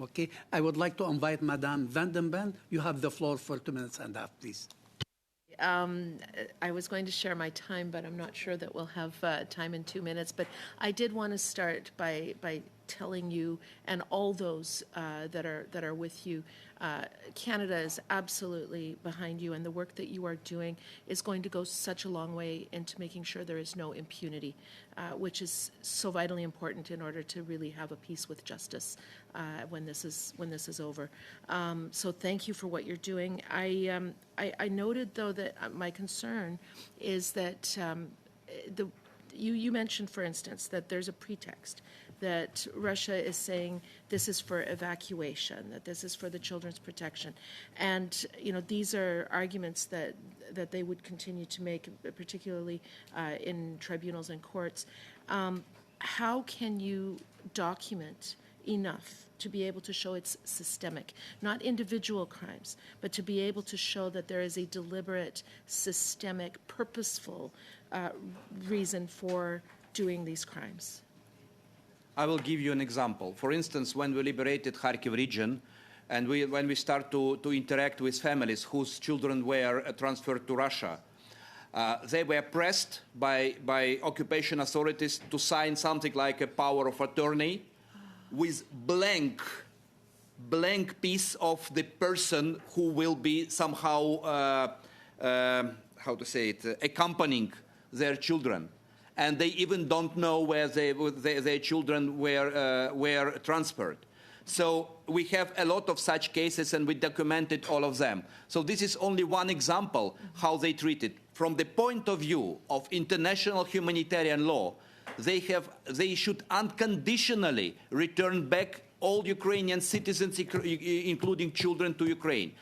Okay, I would like to invite Madame Vandenbeld. You have the floor for 2 minutes and a half, please. I was going to share my time, but I'm not sure that we'll have time in 2 minutes. But I did want to start by telling you and all those that are with you, Canada is absolutely behind you, and the work that you are doing is going to go such a long way into making sure there is no impunity, which is so vitally important in order to really have a peace with justice when this is over. So thank you for what you're doing. I noted, though, that my concern is that you mentioned, for instance, that there's a pretext that Russia is saying this is for evacuation, that this is for the children's protection. And, you know, these are arguments that they would continue to make, particularly in tribunals and courts. How can you document enough to be able to show it's systemic, not individual crimes, but to be able to show that there is a deliberate, systemic, purposeful reason for doing these crimes? I will give you an example. For instance, when we liberated Kharkiv region, and when we start to interact with families whose children were transferred to Russia, they were pressed by occupation authorities to sign something like a power of attorney with blank piece of the person who will be somehow, how to say it, accompanying their children. And they even don't know where their children were transferred. So we have a lot of such cases, and we documented all of them. So this is only one example how they treat it. From the point of view of international humanitarian law, they should unconditionally return back all Ukrainian citizens, including children, to Ukraine.